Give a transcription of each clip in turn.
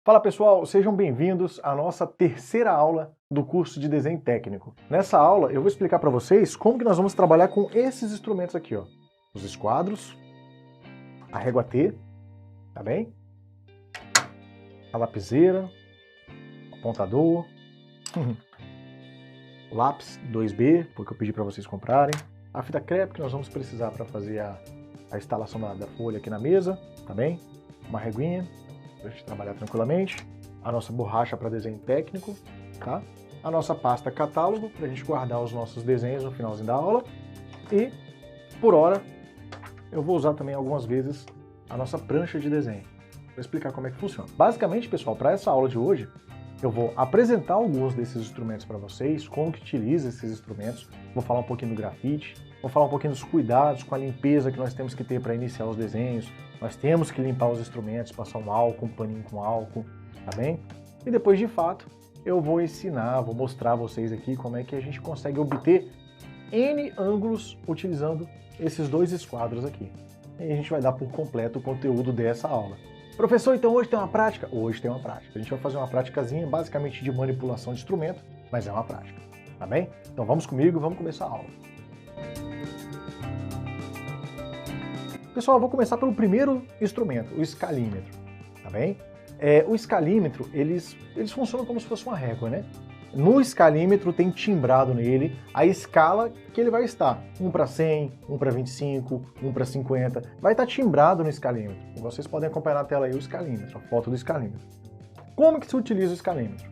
Fala pessoal, sejam bem-vindos à nossa terceira aula do curso de desenho técnico. Nessa aula eu vou explicar para vocês como que nós vamos trabalhar com esses instrumentos aqui, ó. Os esquadros, a régua T, tá bem? A lapiseira, o apontador, o lápis 2B, porque eu pedi para vocês comprarem, a fita crepe que nós vamos precisar para fazer a instalação da folha aqui na mesa, tá bem? Uma reguinha, para a gente trabalhar tranquilamente, a nossa borracha para desenho técnico, tá? A nossa pasta catálogo, para a gente guardar os nossos desenhos no finalzinho da aula, e, por hora, eu vou usar também algumas vezes a nossa prancha de desenho. Vou explicar como é que funciona. Basicamente, pessoal, para essa aula de hoje, eu vou apresentar alguns desses instrumentos para vocês, como que utiliza esses instrumentos, vou falar um pouquinho do grafite, vou falar um pouquinho dos cuidados com a limpeza que nós temos que ter para iniciar os desenhos, nós temos que limpar os instrumentos, passar um álcool, um paninho com álcool, tá bem? E depois, de fato, eu vou ensinar, vou mostrar a vocês aqui como é que a gente consegue obter N ângulos utilizando esses dois esquadros aqui. E a gente vai dar por completo o conteúdo dessa aula. Professor, então hoje tem uma prática? Hoje tem uma prática. A gente vai fazer uma práticazinha basicamente de manipulação de instrumento, mas é uma prática, tá bem? Então vamos comigo, vamos começar a aula. Pessoal, eu vou começar pelo primeiro instrumento, o escalímetro, tá bem? O escalímetro, eles funcionam como se fosse uma régua, né? No escalímetro tem timbrado nele a escala que ele vai estar. 1 para 100, 1 para 25, 1 para 50. Vai estar timbrado no escalímetro. E vocês podem acompanhar na tela aí o escalímetro, a foto do escalímetro. Como que se utiliza o escalímetro?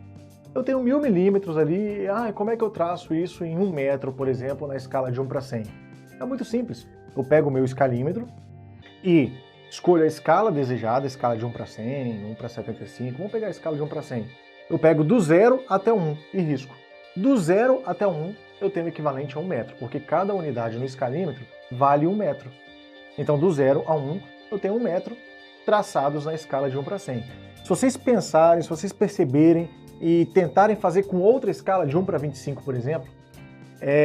Eu tenho 1000 milímetros ali, como é que eu traço isso em 1 metro, por exemplo, na escala de 1 para 100? É muito simples. Eu pego o meu escalímetro e escolho a escala desejada, a escala de 1 para 100, 1 para 75. Vamos pegar a escala de 1 para 100. Eu pego do 0 até 1 e risco. Do 0 até 1 eu tenho o equivalente a 1 metro, porque cada unidade no escalímetro vale 1 metro. Então do 0 a 1 eu tenho 1 metro traçados na escala de 1 para 100. Se vocês pensarem, se vocês perceberem e tentarem fazer com outra escala de 1 para 25, por exemplo,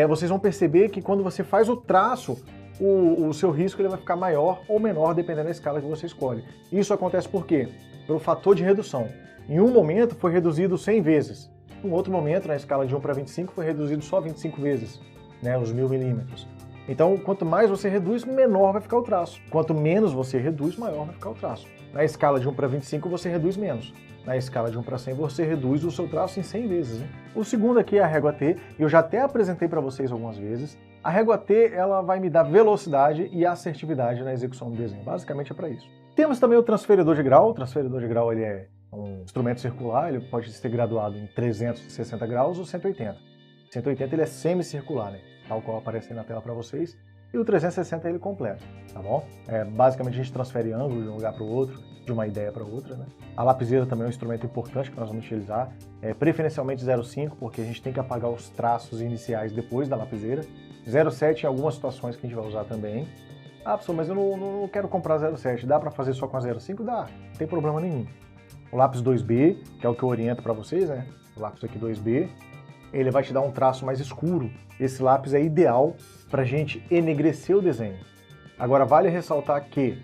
vocês vão perceber que quando você faz o traço, o seu risco ele vai ficar maior ou menor dependendo da escala que você escolhe. Isso acontece por quê? Pelo fator de redução. Em um momento foi reduzido 100 vezes. Em outro momento, na escala de 1 para 25, foi reduzido só 25 vezes, né, os 1000 milímetros. Então, quanto mais você reduz, menor vai ficar o traço. Quanto menos você reduz, maior vai ficar o traço. Na escala de 1 para 25, você reduz menos. Na escala de 1 para 100, você reduz o seu traço em 100 vezes. Né? O segundo aqui é a régua T, e eu já até apresentei para vocês algumas vezes. A régua T, ela vai me dar velocidade e assertividade na execução do desenho. Basicamente é para isso. Temos também o transferidor de grau. O transferidor de grau ele é um instrumento circular, ele pode ser graduado em 360 graus ou 180. 180 ele é semicircular, né? Tal qual aparece aí na tela para vocês. E o 360 ele completo, tá bom? Basicamente a gente transfere ângulo de um lugar para o outro, de uma ideia para outra, né? A lapiseira também é um instrumento importante que nós vamos utilizar, preferencialmente 0,5, porque a gente tem que apagar os traços iniciais depois da lapiseira. 0,7 em algumas situações que a gente vai usar também. Professor, mas eu não quero comprar 0,7, dá para fazer só com a 0,5? Dá, não tem problema nenhum. O lápis 2B, que é o que eu oriento para vocês, né? O lápis aqui 2B, ele vai te dar um traço mais escuro. Esse lápis é ideal para a gente enegrecer o desenho. Agora, vale ressaltar que,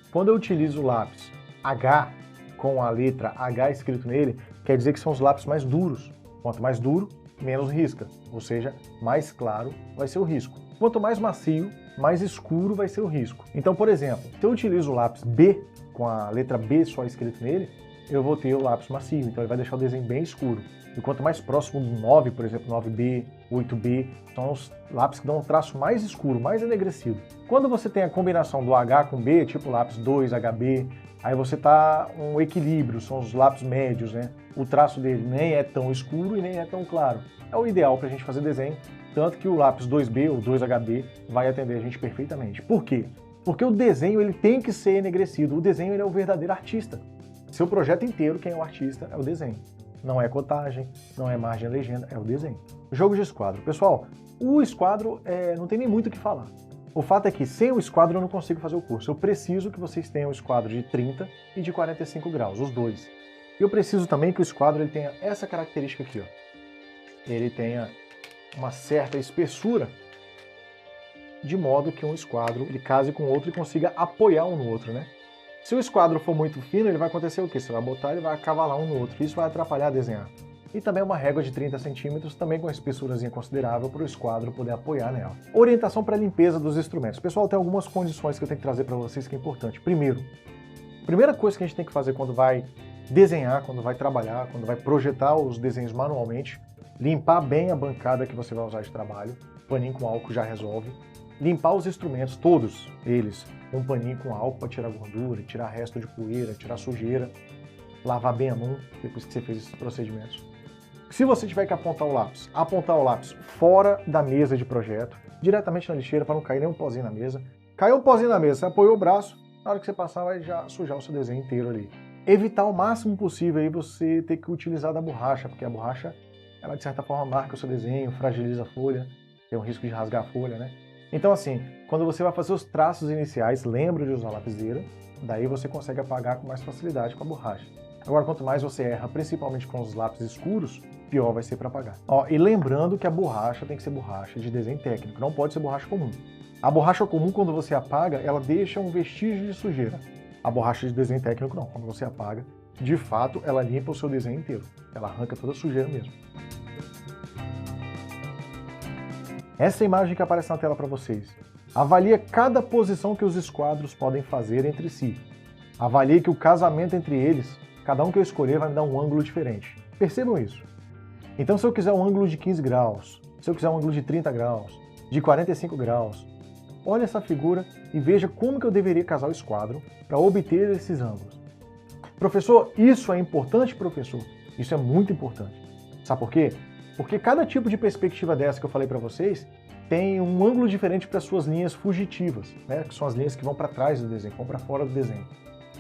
quando eu utilizo o lápis H, com a letra H escrito nele, quer dizer que são os lápis mais duros. Quanto mais duro, menos risca, ou seja, mais claro vai ser o risco. Quanto mais macio, mais escuro vai ser o risco. Então, por exemplo, se eu utilizo o lápis B, com a letra B só escrito nele, eu vou ter o lápis macio, então ele vai deixar o desenho bem escuro. E quanto mais próximo do 9, por exemplo, 9B, 8B, são os lápis que dão um traço mais escuro, mais enegrecido. Quando você tem a combinação do H com B, tipo lápis 2, HB, aí você tá um equilíbrio, são os lápis médios, né? O traço dele nem é tão escuro e nem é tão claro. É o ideal para a gente fazer desenho, tanto que o lápis 2B ou 2HB vai atender a gente perfeitamente. Por quê? Porque o desenho ele tem que ser enegrecido, o desenho ele é o verdadeiro artista. Seu projeto inteiro, quem é o artista é o desenho. Não é cotagem, não é margem e legenda, é o desenho. Jogo de esquadro. Pessoal, o esquadro não tem nem muito o que falar. O fato é que sem o esquadro eu não consigo fazer o curso. Eu preciso que vocês tenham o esquadro de 30 e de 45 graus, os dois. E eu preciso também que o esquadro ele tenha essa característica aqui, ó. Ele tenha uma certa espessura, de modo que um esquadro ele case com o outro e consiga apoiar um no outro, né? Se o esquadro for muito fino, ele vai acontecer o quê? Você vai botar, ele vai acavalar um no outro. Isso vai atrapalhar a desenhar. E também uma régua de 30 centímetros, também com uma espessurazinha considerável para o esquadro poder apoiar nela. Orientação para a limpeza dos instrumentos. Pessoal, tem algumas condições que eu tenho que trazer para vocês que é importante. Primeiro, primeira coisa que a gente tem que fazer quando vai desenhar, quando vai trabalhar, quando vai projetar os desenhos manualmente, limpar bem a bancada que você vai usar de trabalho. Paninho com álcool já resolve. Limpar os instrumentos, todos eles, com um paninho com álcool para tirar gordura, tirar resto de poeira, tirar sujeira. Lavar bem a mão depois que você fez esses procedimentos. Se você tiver que apontar o lápis fora da mesa de projeto, diretamente na lixeira para não cair nenhum pozinho na mesa. Caiu um pozinho na mesa, você apoiou o braço, na hora que você passar vai já sujar o seu desenho inteiro ali. Evitar o máximo possível aí você ter que utilizar da borracha, porque a borracha, ela de certa forma marca o seu desenho, fragiliza a folha, tem um risco de rasgar a folha, né? Então assim, quando você vai fazer os traços iniciais, lembra de usar a lapiseira, daí você consegue apagar com mais facilidade com a borracha. Agora, quanto mais você erra, principalmente com os lápis escuros, pior vai ser para apagar. Ó, e lembrando que a borracha tem que ser borracha de desenho técnico, não pode ser borracha comum. A borracha comum, quando você apaga, ela deixa um vestígio de sujeira. A borracha de desenho técnico não, quando você apaga, de fato, ela limpa o seu desenho inteiro. Ela arranca toda a sujeira mesmo. Essa imagem que aparece na tela para vocês. Avalie cada posição que os esquadros podem fazer entre si. Avalie que o casamento entre eles, cada um que eu escolher vai me dar um ângulo diferente. Percebam isso. Então, se eu quiser um ângulo de 15 graus, se eu quiser um ângulo de 30 graus, de 45 graus, olha essa figura e veja como que eu deveria casar o esquadro para obter esses ângulos. Professor, isso é importante, professor? Isso é muito importante. Sabe por quê? Porque cada tipo de perspectiva dessa que eu falei para vocês tem um ângulo diferente para suas linhas fugitivas, né? Que são as linhas que vão para trás do desenho, vão para fora do desenho.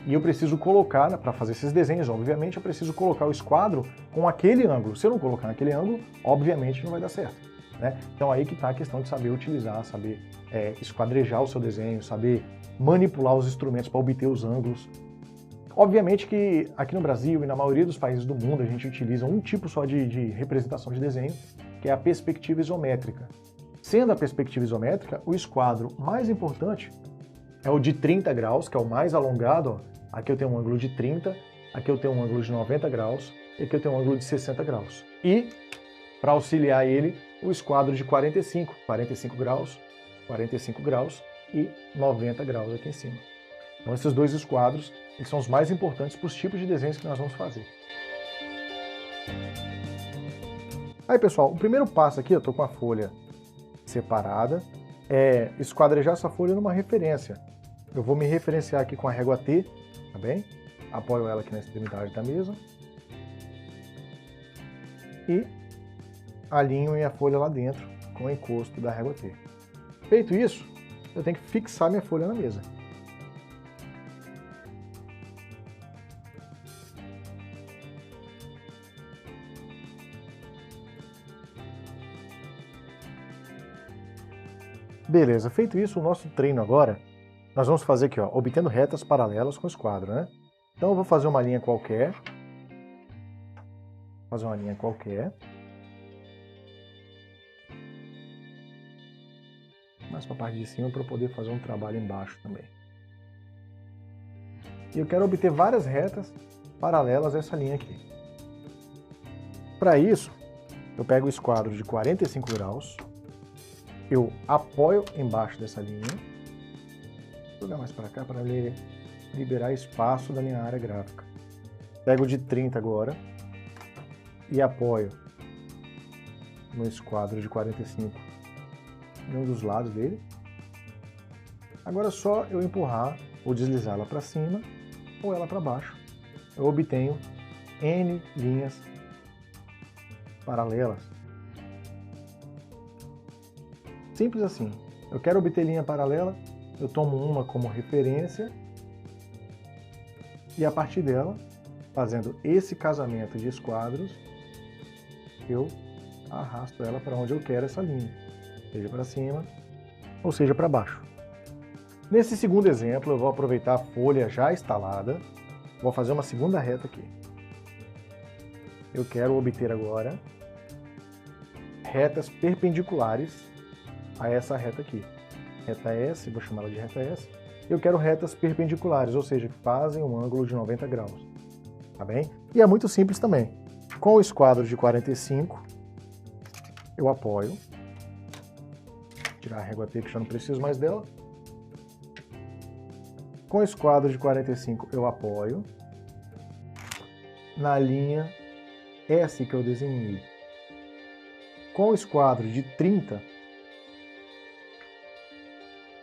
E eu preciso colocar, para fazer esses desenhos, obviamente, eu preciso colocar o esquadro com aquele ângulo. Se eu não colocar naquele ângulo, obviamente não vai dar certo, né? Então aí que está a questão de saber utilizar, saber esquadrejar o seu desenho, saber manipular os instrumentos para obter os ângulos. Obviamente que aqui no Brasil e na maioria dos países do mundo a gente utiliza um tipo só de representação de desenho, que é a perspectiva isométrica. Sendo a perspectiva isométrica, o esquadro mais importante é o de 30 graus, que é o mais alongado. Ó. Aqui eu tenho um ângulo de 30, aqui eu tenho um ângulo de 90 graus, e aqui eu tenho um ângulo de 60 graus. E, para auxiliar ele, o esquadro de 45 graus e 90 graus aqui em cima. Então esses dois esquadros eles são os mais importantes para os tipos de desenhos que nós vamos fazer. Aí pessoal, o primeiro passo aqui, eu estou com a folha separada, é esquadrejar essa folha numa referência. Eu vou me referenciar aqui com a régua T, tá bem? Apoio ela aqui na extremidade da mesa. E alinho minha folha lá dentro com o encosto da régua T. Feito isso, eu tenho que fixar minha folha na mesa. Beleza, feito isso, o nosso treino agora, nós vamos fazer aqui, ó, obtendo retas paralelas com o esquadro, né? Então eu vou fazer uma linha qualquer. Mais para a parte de cima para eu poder fazer um trabalho embaixo também. E eu quero obter várias retas paralelas a essa linha aqui. Para isso, eu pego o esquadro de 45 graus, eu apoio embaixo dessa linha, vou jogar mais para cá para liberar espaço da minha área gráfica. Pego o de 30 agora e apoio no esquadro de 45 em um dos lados dele. Agora é só eu empurrar ou deslizar ela para cima ou ela para baixo. Eu obtenho N linhas paralelas. Simples assim. Eu quero obter linha paralela, eu tomo uma como referência e a partir dela, fazendo esse casamento de esquadros, eu arrasto ela para onde eu quero essa linha, seja para cima ou seja para baixo. Nesse segundo exemplo, eu vou aproveitar a folha já instalada, vou fazer uma segunda reta aqui. Eu quero obter agora retas perpendiculares a essa reta aqui. Reta S, vou chamar ela de reta S, eu quero retas perpendiculares, ou seja, que fazem um ângulo de 90 graus, tá bem? E é muito simples também. Com o esquadro de 45, eu apoio. Vou tirar a régua T que já não preciso mais dela. Com o esquadro de 45, eu apoio na linha S que eu desenhei. Com o esquadro de 30,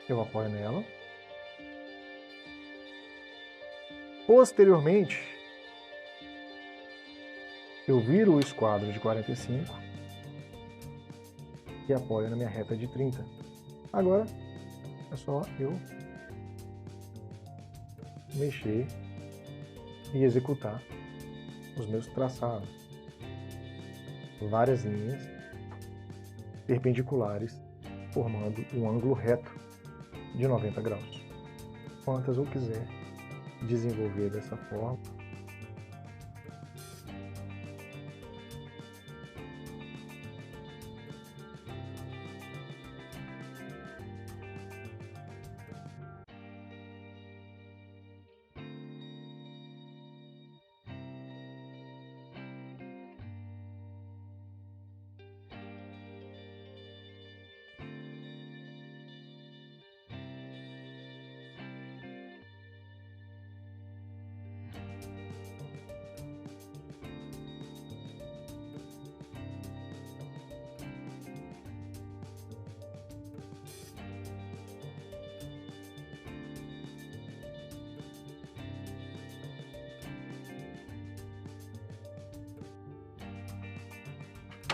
eu apoio nela. Posteriormente, eu viro o esquadro de 45 e apoio na minha reta de 30. Agora é só eu mexer e executar os meus traçados. Várias linhas perpendiculares formando um ângulo reto de 90 graus. Quantas eu quiser desenvolver dessa forma.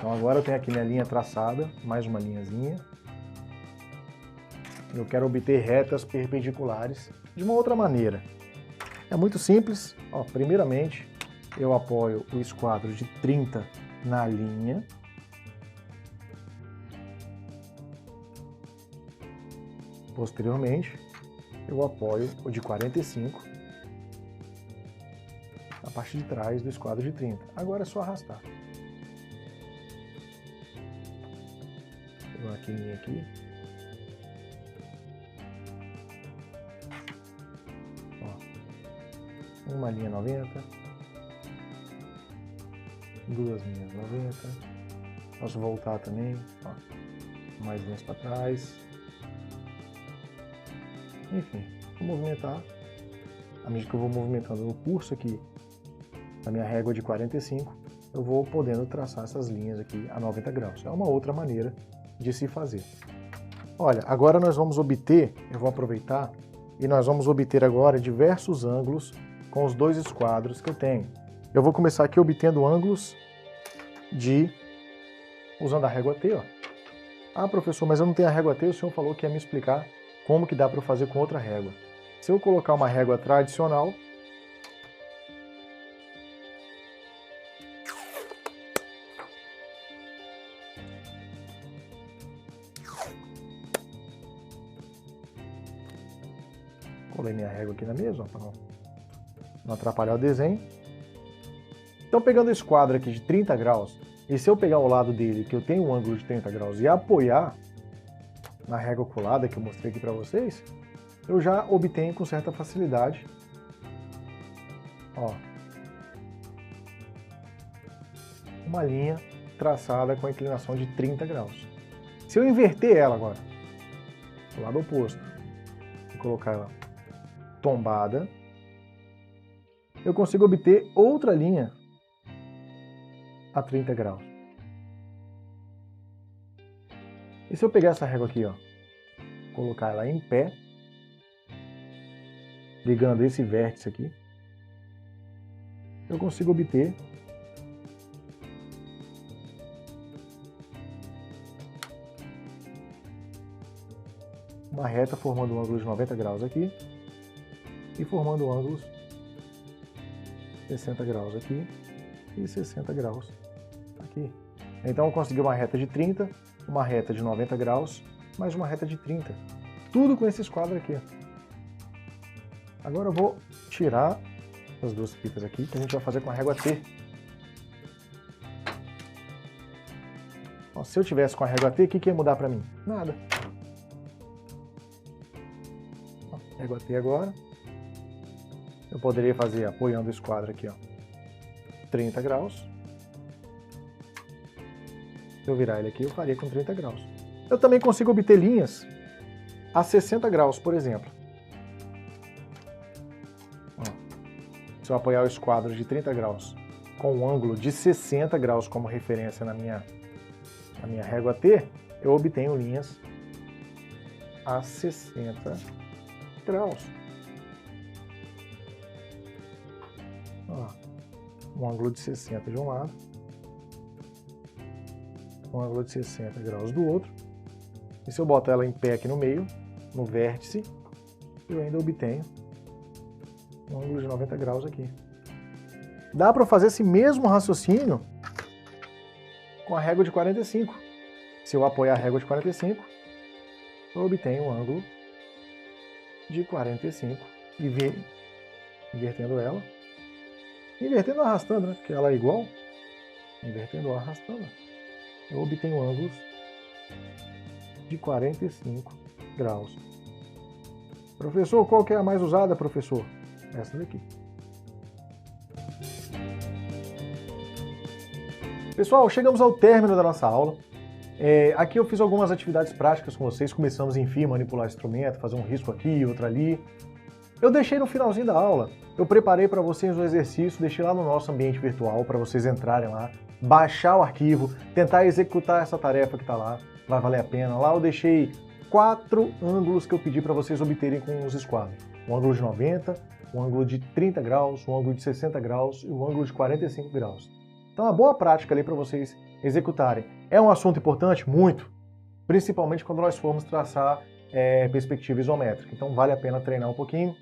Então agora eu tenho aqui minha linha traçada, mais uma linhazinha. Eu quero obter retas perpendiculares de uma outra maneira. É muito simples. Ó, primeiramente, eu apoio o esquadro de 30 na linha. Posteriormente, eu apoio o de 45 na parte de trás do esquadro de 30. Agora é só arrastar. Uma maquininha aqui. Ó, uma linha 90. Duas linhas 90. Posso voltar também. Ó, mais linhas para trás. Enfim, vou movimentar. À medida que eu vou movimentando o curso aqui da minha régua de 45, eu vou podendo traçar essas linhas aqui a 90 graus. É uma outra maneira de se fazer. Olha, agora nós vamos obter, eu vou aproveitar, e nós vamos obter agora diversos ângulos com os dois esquadros que eu tenho. Eu vou começar aqui obtendo ângulos usando a régua T, ó. Ah, professor, mas eu não tenho a régua T, o senhor falou que ia me explicar como que dá para eu fazer com outra régua. Se eu colocar uma régua tradicional, colei minha régua aqui na mesa, para não atrapalhar o desenho. Então, pegando esse quadro aqui de 30 graus, e se eu pegar o lado dele, que eu tenho um ângulo de 30 graus, e apoiar na régua colada que eu mostrei aqui para vocês, eu já obtenho com certa facilidade, ó, uma linha traçada com a inclinação de 30 graus. Se eu inverter ela agora, do lado oposto, e colocar ela tombada, eu consigo obter outra linha a 30 graus. E se eu pegar essa régua aqui, ó, colocar ela em pé, ligando esse vértice aqui, eu consigo obter uma reta formando um ângulo de 90 graus aqui e formando ângulos 60 graus aqui e 60 graus aqui. Então eu consegui uma reta de 30, uma reta de 90 graus, mais uma reta de 30. Tudo com esse esquadro aqui. Agora eu vou tirar as duas fitas aqui, que a gente vai fazer com a régua T. Ó, se eu tivesse com a régua T, o que ia mudar para mim? Nada. Régua T agora. Eu poderia fazer apoiando o esquadro aqui, ó, 30 graus. Se eu virar ele aqui, eu faria com 30 graus. Eu também consigo obter linhas a 60 graus, por exemplo. Ó, se eu apoiar o esquadro de 30 graus com um ângulo de 60 graus como referência na minha régua T, eu obtenho linhas a 60 graus. Ó, um ângulo de 60 de um lado, um ângulo de 60 graus do outro. E se eu botar ela em pé aqui no meio, no vértice, eu ainda obtenho um ângulo de 90 graus aqui. Dá para fazer esse mesmo raciocínio com a régua de 45. Se eu apoiar a régua de 45, eu obtenho um ângulo de 45 e invertendo ela. Invertendo ou arrastando, né? Porque ela é igual. Invertendo ou arrastando, eu obtenho ângulos de 45 graus. Professor, qual que é a mais usada, professor? Essa daqui. Pessoal, chegamos ao término da nossa aula. Aqui eu fiz algumas atividades práticas com vocês. Começamos, enfim, manipular instrumento, fazer um risco aqui, outro ali. Eu deixei no finalzinho da aula, eu preparei para vocês um exercício, deixei lá no nosso ambiente virtual para vocês entrarem lá, baixar o arquivo, tentar executar essa tarefa que está lá, vai valer a pena. Lá eu deixei 4 ângulos que eu pedi para vocês obterem com os esquadros. Um ângulo de 90, um ângulo de 30 graus, um ângulo de 60 graus e um ângulo de 45 graus. Então, uma boa prática ali para vocês executarem. É um assunto importante? Muito. Principalmente quando nós formos traçar perspectiva isométrica. Então, vale a pena treinar um pouquinho.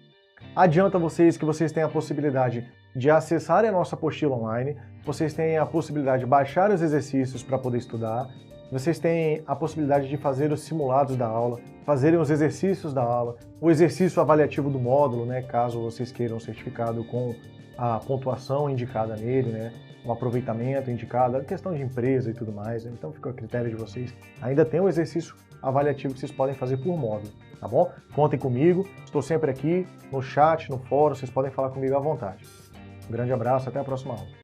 Adianta vocês que vocês têm a possibilidade de acessarem a nossa apostila online, vocês têm a possibilidade de baixar os exercícios para poder estudar, vocês têm a possibilidade de fazer os simulados da aula, fazerem os exercícios da aula, o exercício avaliativo do módulo, né, caso vocês queiram um certificado com a pontuação indicada nele, né, o aproveitamento indicado, a questão de empresa e tudo mais, então fica a critério de vocês. Ainda tem o exercício avaliativo que vocês podem fazer por módulo, tá bom? Contem comigo, estou sempre aqui no chat, no fórum, vocês podem falar comigo à vontade. Um grande abraço, até a próxima aula.